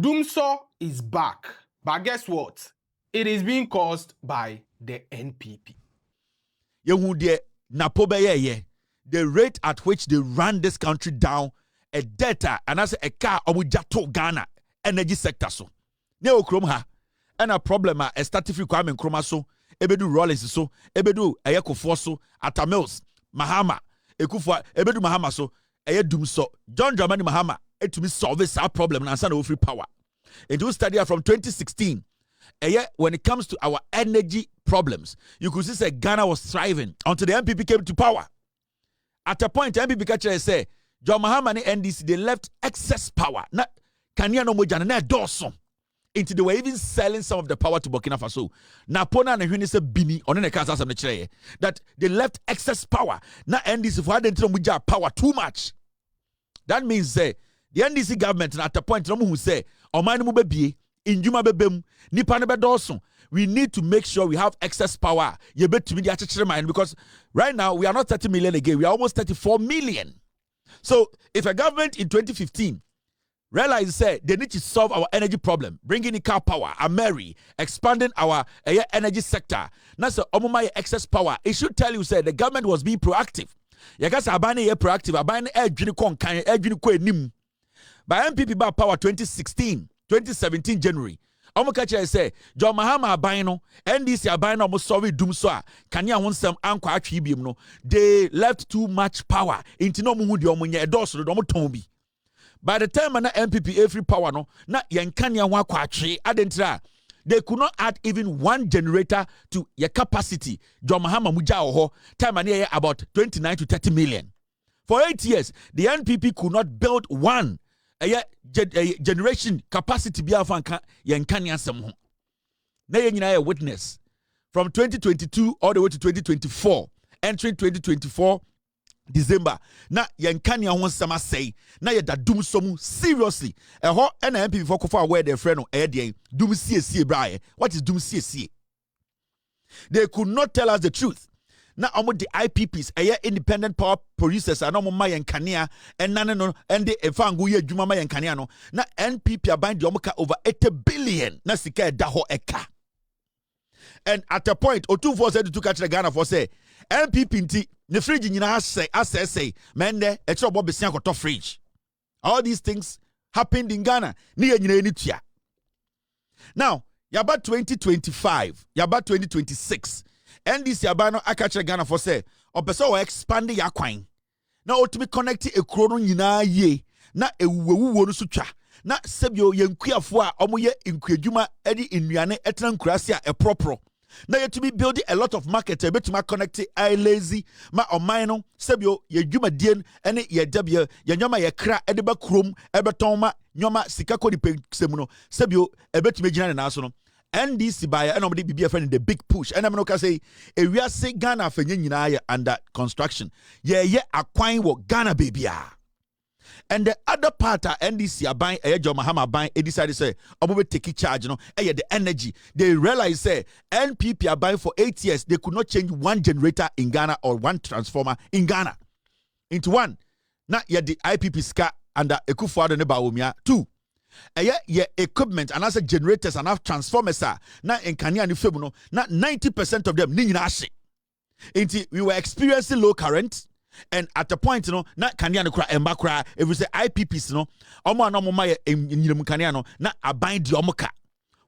Dumsor is back, but guess what? It is being caused by the NPP. The rate at which they run this country down, a data, and as a car, omujato Ghana energy sector so. Neo krom ha, and a problem a static requirement chroma so, ebedu Rollins so, ebedu ayeko forso, atamils, Mahama, ekufwa, ebedu Mahama so, Dumsor, John Dramani Mahama, to me solve this problem and answer free power. And do study from 2016. When it comes to our energy problems, you could see that Ghana was thriving until the NPP came to power. At a point, NPP catcher say, John Mahama and NDC, they left excess power. Not Kenya no mojana na doso. Into they were even selling some of the power to Burkina Faso. Napona and Hunisa Bini on the Casa that they left excess power. Now NDC for hadn't power too much. That means the NDC government at a point who say, "O mine mu be in Juma bebem nipa ne bedoso." We need to make sure we have excess power. You bet to me the mind because right now we are not 30 million again. We are almost 34 million. So if a government in 2015 realized say they need to solve our energy problem, bringing in car power, expanding our energy sector, that's the excess power. It should tell you say the government was being proactive. Yakasa abane ye proactive, abane edwini kon kan, edwini ko enim. By NPP ba power 2017 January. Omo kache say John Mahama abane no, NDC abane no mo solve Dumsor a kanya honsem anko atwe biem no. They left too much power. Inti no mo hu de omo nya edoso do omo ton bi. By the time na NPP every power no, na yenkanya ho akwa atwe adentra. They could not add even one generator to your capacity. John Mahama muja oho time and about 29 to 30 million. For 8 years, the NPP could not build one generation capacity biafanka yenkanya semho. Na yenyina witness from 2022 all the way to 2024, entering 2024 December. Na yenkanya ho sama say na ye da Dumsor seriously. Eho na NPP for kofa where their friend no dey dum sie brae. What is dum sie? They could not tell us the truth. Na omo the IPPs independent power producers and omo mayenkania and no and the efangu ye dwuma mayenkania no na NPP abind the omoka over 80 billion na sika da ho eka. And at a point Otumfo said to catch the Ghana for say NPP nti the fridge nyina say mende e tro bo besia koto fridge. All these things happened in Ghana. Ni nyina ni tua. Now, yaba 2025, yaba 2026. NDC abano akache Ghana for say opeso expand ya kwan. Na otumi connect ekuro no nyina ye. Na ewuwu no so twa. Na sebio yenkuafo a omoye nkuadwuma edi nnuane etena nkurase a epropro. Na yet be building a lot of market a bit to connect I lazy ma omino sebio ye dwuma dien ene ye debia ye nyoma ye kra edeba krom ebeton ma nyoma sikako ni pensemuno sebio ebet megina na so no NDC buyer and nobody be a friend in the big push and I'm no say e we are say Ghana fenye nyina ye under construction ye akwan wo Ghana baby ah. And the other part NDC are buying John Mahama buying decided say obo take charge no the energy. They realize say NPP are buying for 8 years they could not change one generator in Ghana or one transformer in Ghana into one. Na ye the IPP ska under Ekufuado ne Bawumia 2. Ye equipment and also generators and have transformers na in Kenya ni febu no na 90% of them ni nyina ahye. Inti we were experiencing low current. And at the point, na Kenya no kra emba kra if we say IPPs omo na omo ma nyinam Kenya na abind the omo ka.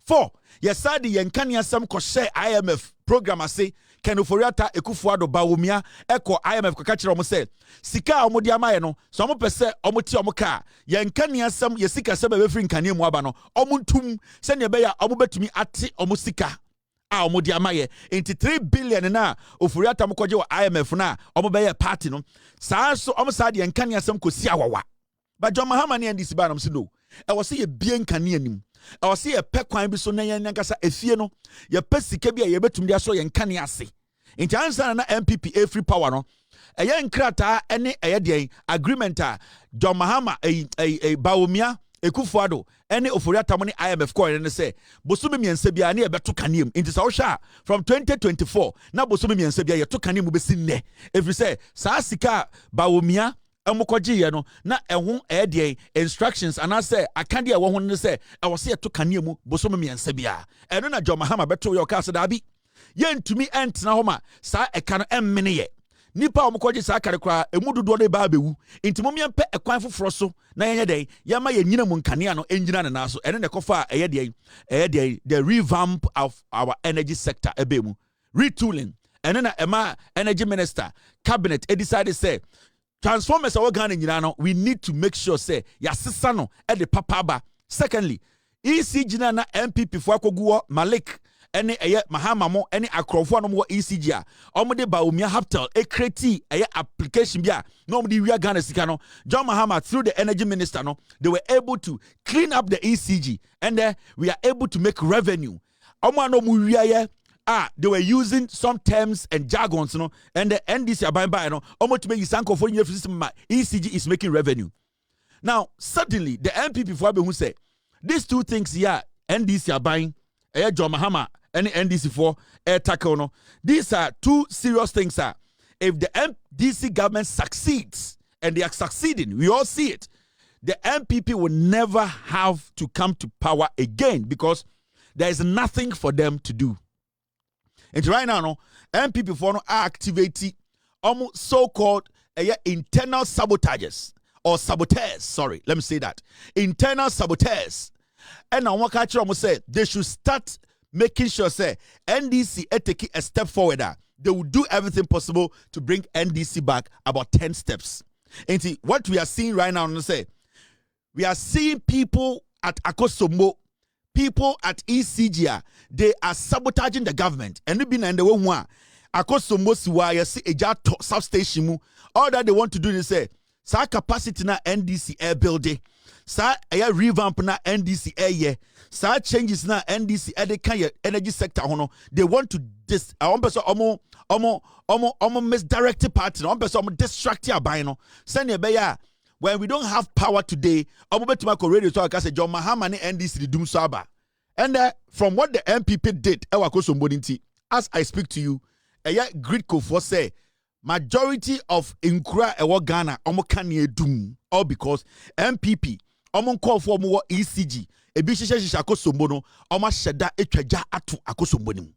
4 yesadi yen Kenya sam ko share IMF program ase Kenoforiata Ekufuado Bawumia eko IMF ko ka kire omo say sika omo di amaye no so omo pese omo ti omo ka yen Kenya sam ye sika sam be free Kenya mu aba no omo ntum se ne be ya omo betumi ate omo sika a omo di amaye into 3 billion na ofuriata mkoje wa IMF na omo beye party no saa so omo saa de nkane asem kosi awawa ba John Mahama ne ndisi ba no so no e wo se ye bie nkane anim e wo se ye pe kwan bi so na yan nkasa efie no ye pe sika bi a ye betum dia so ye nkane ase into answer na NPP free power no eye nkrata ene eye de agreement a John Mahama Bawumia Ekufuado ene oforiata mo ne IMF coin ne say bosome miensa bia na ye beto kanem into sa wo hwa from 2024 na bosome miensa bia ye to kanem be sinne every say sa sika Bawumia emukwaji no na ehun de instructions anase akade ewo ho ne se ewo se to kane mu bosom miensa bia eno na John Mahama beto yo ka se da bi yentumi entena ho ma sa eka no emmene ye nipa omukwaji sa kare kwa emu dodo de ba bewu ntimo miempe ekwan foforo so na yenye den yama ye nyina mu nkane no enjina ne na so eno ne kofa eye de the revamp of our energy sector ebemu retooling eno na ema energy minister cabinet decided say transformers our Ghana nyina no we need to make sure say yasesa no e de papa ba. Secondly, ECG na NPP fo akoguo Malik ene eye Mahama mo ene akrofo no mo ECG a omode ba omia haptel e create eye application bia no omode wia Ghana sika no John Mahama through the energy minister no they were able to clean up the ECG and then we are able to make revenue. Omo no mu wia ye they were using some terms and jargons, and the NDC aban almost make sanko for your system. ECG is making revenue. Now, suddenly the NPP for who say these two things here, NDC aban, John Mahama, and NDC for air tackle. These are two serious things. If the NDC government succeeds, and they are succeeding, we all see it, the NPP will never have to come to power again because there is nothing for them to do. And right now, no, NPP for no are activating so-called internal sabotages or saboteurs. Sorry, let me say that internal saboteurs. And now, what catch almost say they should start making sure say NDC taking a step forward. They will do everything possible to bring NDC back about 10 steps. And see what we are seeing right now. Say we are seeing people at Akosombo. People at ECG, they are sabotaging the government. And been in the one Akosombo siwa ya si eja substation mu. All that they want to do is say, sa capacity na NDC air building, sa air revamp na NDC air ye, sa changes na NDC air de energy sector hono. They want to misdirect party. Distract ya by no. Send your beya. When we don't have power today, I'm about to make a radio talk. I said, John Mahama and NDC the Dumsor. And from what the NPP did, as I speak to you, great for say majority of Nkura ewa Ghana kanye dum all because NPP call for more ECG. Ebi shisha akosombo no sheda etwaja atu akosombo nim.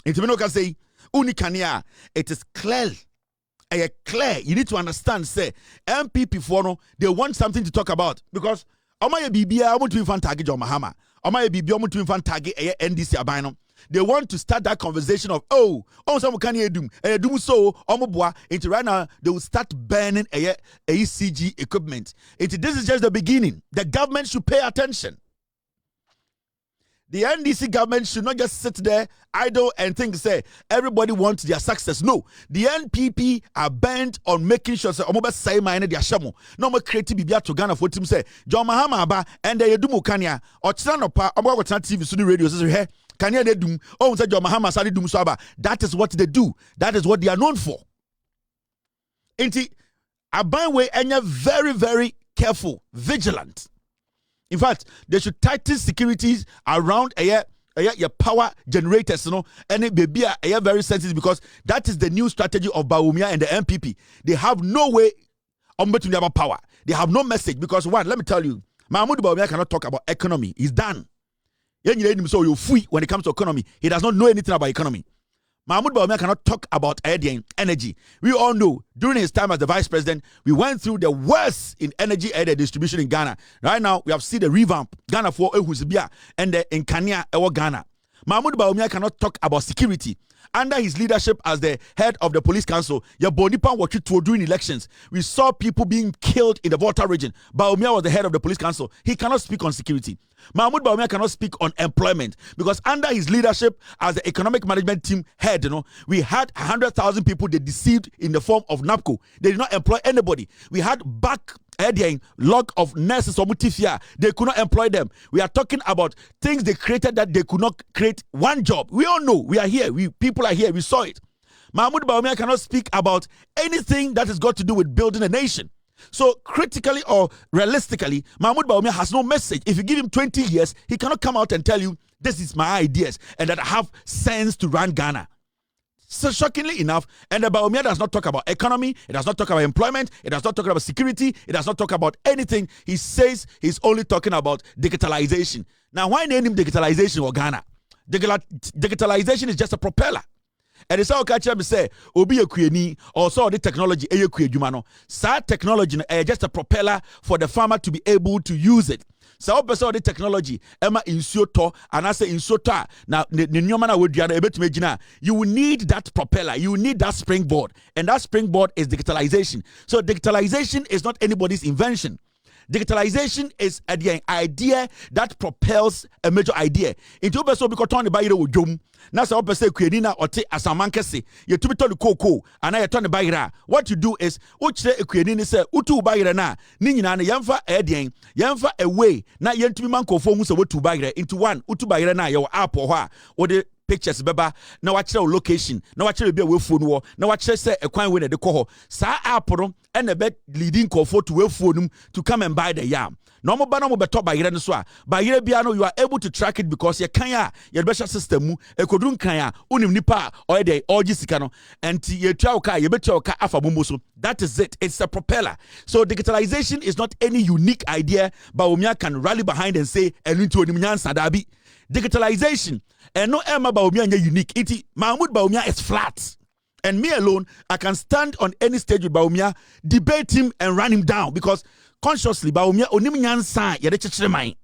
Intimino can say unikania it is clear. Clear, you need to understand, say, MPP for no, they want something to talk about because Omaya BBA, I want to infant target John Mahama. Omaya BBA, I want to infant target NDC Abino. They want to start that conversation of, some can you do so, into right now, they will start banning ECG equipment. This is just the beginning. The government should pay attention. The NDC government should not just sit there idle and think, say, everybody wants their success. No, the NPP are bent on making sure, say, Omoba say my their shamo. No more creative bibia to Ghana for team say, John Mahama aba and they do mukanya or Chanopa, Omoba TV, Suni radio says, hey, Kanya they do, say John Mahama Sadi Dum Saba. That is what they do. That is what they are known for. Inti, Aban way and you're very, very careful, vigilant. In fact, they should tighten securities around your power generators, and it may be very sensitive because that is the new strategy of Bawumia and the NPP. They have no way about power. They have no message because one, let me tell you, Mahmoud Bawumia cannot talk about economy. He's done. So you're free when it comes to economy. He does not know anything about economy. Mahmoud Bawumia cannot talk about energy. We all know during his time as the vice president, we went through the worst in energy distribution in Ghana. Right now, we have seen the revamp Ghana for Ehuzibia and the Nkania Ewa Ghana. Mahmoud Bawumia cannot talk about security. Under his leadership as the head of the police council, Yabonipan watched during elections. We saw people being killed in the Volta region. Bawumia was the head of the police council. He cannot speak on security. Mahmoud Bawumia cannot speak on employment because under his leadership as the economic management team head, we had 100,000 people they deceived in the form of NAPCO. They did not employ anybody. We had log of nurses or mutifia. They could not employ them. We are talking about things they created that they could not create one job. We all know. We are here. People are here. We saw it. Mahmoud Bawumia cannot speak about anything that has got to do with building a nation. So critically or realistically, Mahmoud Bawumia has no message. If you give him 20 years, he cannot come out and tell you, this is my ideas and that I have sense to run Ghana. So shockingly enough, and the Bawumia does not talk about economy, it does not talk about employment, it does not talk about security, it does not talk about anything. He says he's only talking about digitalization. Now, why name him digitalization or Ghana? Digitalization is just a propeller. And it's all catch up say, Obi Ekweni, or so the technology, Sa technology is just a propeller for the farmer to be able to use it. So person the technology Emma insuto and I say insuta now you will need that propeller, you will need that springboard, and that springboard is digitalization. So digitalization is not anybody's invention. Digitalization is the idea that propels a major idea. Into person because turn the buyer with jom. Now say person kwenina or take asamankese. You to be told the cocoa and I turn the buyer. What you do is uche kwenini say utu buyer na nini na yamfa edien yamfa away na yentu manko for musa utu buyer into one utu buyer na your app or the pictures beba na wachire location na wachire be we phone wo na wachire say ekwan we na de koho sa app no and the leading comfort to we phone to come and buy the yam no mo ba no mo beto bayire no so a bayire bia no you are able to track it because ye kan ya ye special system mu ekodun kan ya unim nipa or dey oji sika no and ye twa ka ye betua ka afa bomo so. That is it. It's a propeller. So digitalization is not any unique idea but Bawumia can rally behind and say enunti onim nyansa dabi. Digitalization and no Emma Bawumia unique. Iti Mahmoud Bawumia is flat. And me alone, I can stand on any stage with Bawumia, debate him and run him down because consciously Bawumia onim nyansa yede chechire man.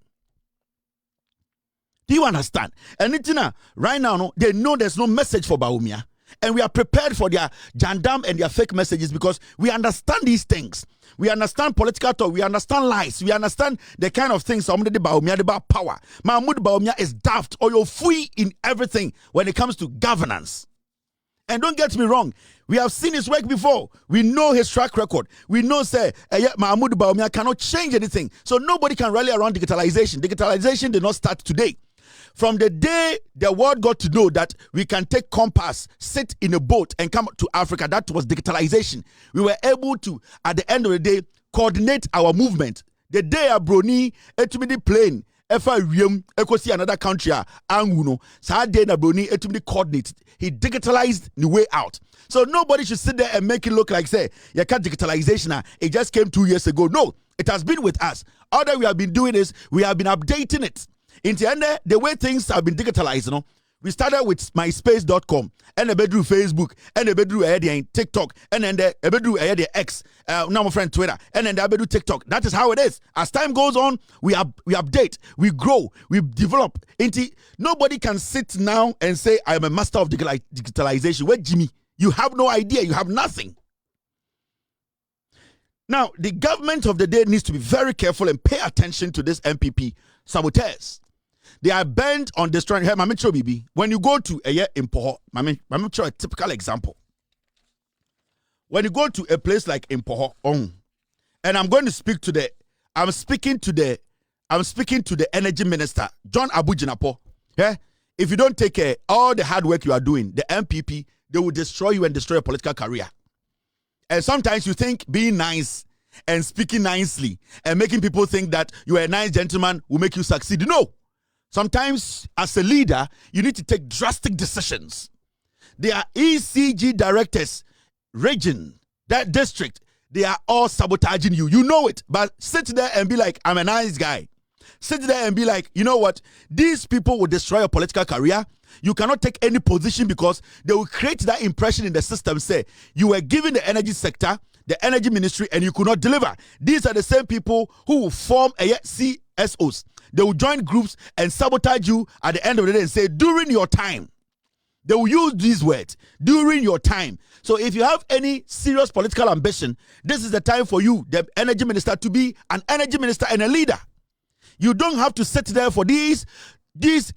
Do you understand? And itina right now no, they know there's no message for Bawumia. And we are prepared for their jandam and their fake messages because we understand these things. We understand political talk. We understand lies. We understand the kind of things somebody Bawumia about power. Mahmoud Bawumia is daft or you're free in everything when it comes to governance. And don't get me wrong. We have seen his work before. We know his track record. We know, say, Mahmoud Bawumia cannot change anything. So nobody can rally around digitalization. Digitalization did not start today. From the day the world got to know that we can take compass, sit in a boat and come to Africa, that was digitalization. We were able to, at the end of the day, coordinate our movement. The day a Broni, etumidi plane, see another country, anguno, sa day na Broni, etumidi coordinate. He digitalized the way out. So nobody should sit there and make it look like, say, you can't digitalization, it just came 2 years ago. No, it has been with us. All that we have been doing is, we have been updating it. In the end, the way things have been digitalized, you know, we started with myspace.com and the bedroom Facebook and the bedroom TikTok and then the bedroom X, now my friend Twitter and then the bedroom TikTok. That is how it is. As time goes on, we update, we grow, we develop. Nobody can sit now and say I am a master of digitalization. Where Jimmy? You have no idea. You have nothing. Now, the government of the day needs to be very careful and pay attention to this NPP saboteurs. They are bent on destroying. Hey, Mami Chobibi, when you go to a year in Poho, Mami Cho, a typical example. When you go to a place like in Poho, and I'm going to speak to the energy minister, John Abujinapo. Yeah? If you don't take care, all the hard work you are doing, the NPP, they will destroy you and destroy your political career. And sometimes you think being nice and speaking nicely and making people think that you are a nice gentleman will make you succeed. No. Sometimes, as a leader, you need to take drastic decisions. There are ECG directors, region, that district, they are all sabotaging you. You know it. But sit there and be like, I'm a nice guy. Sit there and be like, you know what? These people will destroy your political career. You cannot take any position because they will create that impression in the system. Say, you were given the energy sector, the energy ministry, and you could not deliver. These are the same people who will form a CSOs. They will join groups and sabotage you at the end of the day and say, during your time. They will use these words, during your time. So if you have any serious political ambition, this is the time for you, the energy minister, to be an energy minister and a leader. You don't have to sit there for these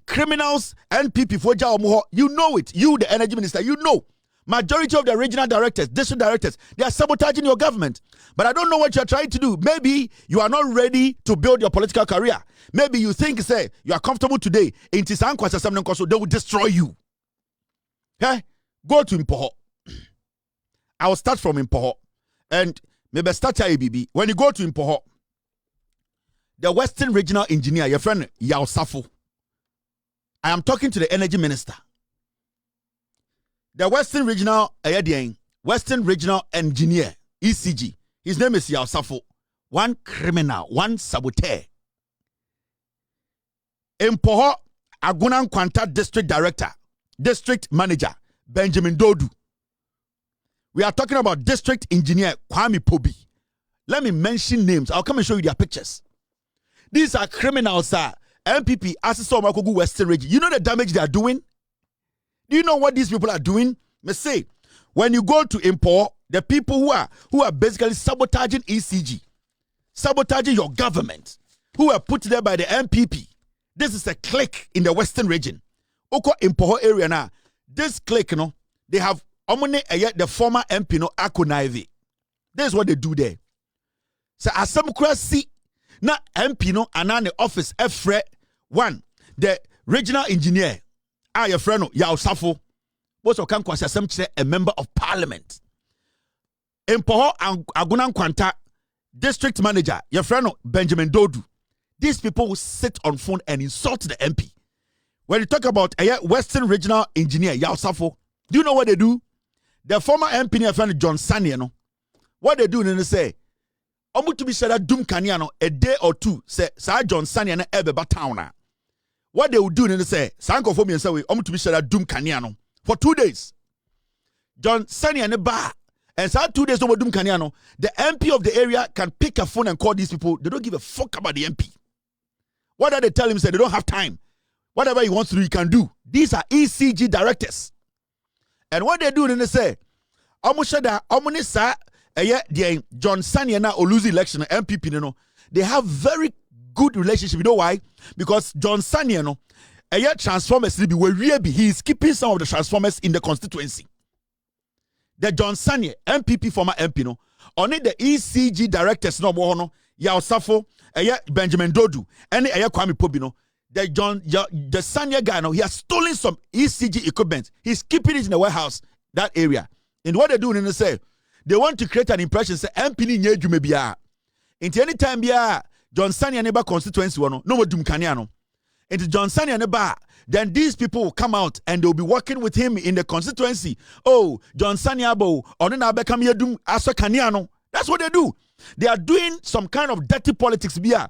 criminals, NPP, for Jawamuho. You know it. You, the energy minister, you know. Majority of the regional directors, district directors, they are sabotaging your government. But I don't know what you're trying to do. Maybe you are not ready to build your political career. Maybe you think, say, you are comfortable today. In Tisankwasa, they will destroy you. Okay? Go to Impoho. I will start from Impoho. And maybe start at ABB. When you go to Impoho, the Western Regional Engineer, your friend Yao Safo, I am talking to the energy minister. The Western Regional Engineer, ECG. His name is Yaosafo. One criminal, one saboteur. Empoho Agunan Kwanta District Director, District Manager, Benjamin Dodu. We are talking about District Engineer Kwame Pobi. Let me mention names. I'll come and show you their pictures. These are criminals, sir. NPP, Assessor Makogu Western Region. You know the damage they are doing? Do you know what these people are doing? Me say, when you go to import, the people who are basically sabotaging ECG, sabotaging your government, who are put there by the NPP. This is a clique in the Western Region. Oko Impoho area now. This clique, you know, they have the former MP, no Akonaive. This is what they do there. So asamkrasi na MP no anane office efre one the regional engineer your friend no Yaosafo both of can kwase asem kire a member of parliament. Empoho Agunan Kwanta district manager your friend no Benjamin Dodu. These people will sit on phone and insult the MP. When you talk about Western regional engineer Yaosafo, do you know what they do? The former MP your friend John Sanye no what they do they say to be said that Dum Kaniano a day or two say Sir John Sanya and Ebeba town. What they will do then they say Sanko for me and say to be said that Dum Kaniano for 2 days. John Sanya and the bar and so 2 days over Dum Kaniano, the MP of the area can pick a phone and call these people. They don't give a fuck about the MP. What are they tell him? Say they don't have time. Whatever he wants to do, he can do. These are ECG directors. And what they do then they say, John Sanya na lose election MPP no they have very good relationship. You know why? Because John Sanya no transformers he is keeping some of the transformers in the constituency. The John Sanya MPP former MP no only the ECG directors no no Yaosafo Benjamin Dodu and Kwame Pobi no the Sanya guy no he has stolen some ECG equipment. He's keeping it in the warehouse that area. And what they do they say they want to create an impression say MP ni nye dwuma bia. Into any time bia John Sanya neighbor constituency no more dum kania no. Into John Sanya neighbor then these people will come out and they will be working with him in the constituency. Oh, John Sanya bo ono na become yedum aso kania no. That's what they do. They are doing some kind of dirty politics bia.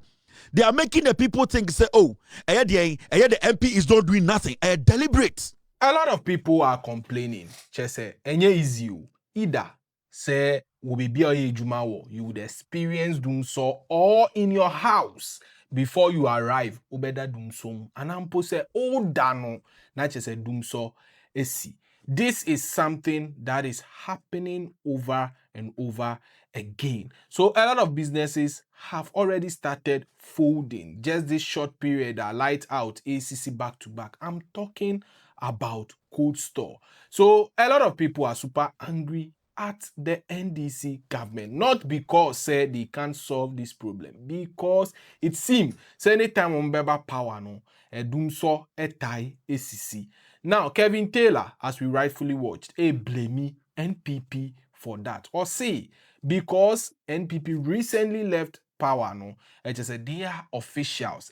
They are making the people think say oh, the MP is not doing nothing. Deliberate. A lot of people are complaining. Chese enye easy either say you would experience Dumsor or in your house before you arrive. Ubeda Dumsor. And ampo say dano na say Dumsor esi. This is something that is happening over and over again. So a lot of businesses have already started folding. Just this short period, light out, ACC back to back. I'm talking about cold store. So a lot of people are super angry at the NDC government, not because say they can't solve this problem, because it seems say anytime on beba power no Dumsor etai ACC. Now Kevin Taylor, as we rightfully watched, blame NPP for that, or say because NPP recently left power no just their officials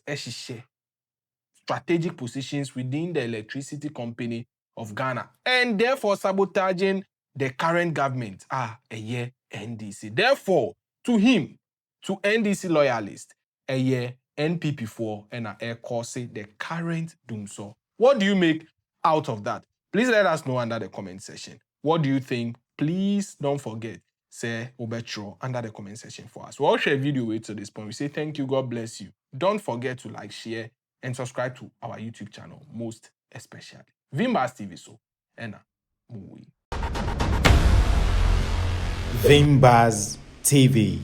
strategic positions within the electricity company of Ghana and therefore sabotaging the current government NDC. Therefore, to him, to NDC loyalists, NPP for and the current Dumsor. What do you make out of that? Please let us know under the comment section. What do you think? Please don't forget, say Obetro under the comment section for us. We'll share a video with to this point. We say thank you, God bless you. Don't forget to like, share, and subscribe to our YouTube channel, most especially. Vimbas TV so, and Vimbas TV.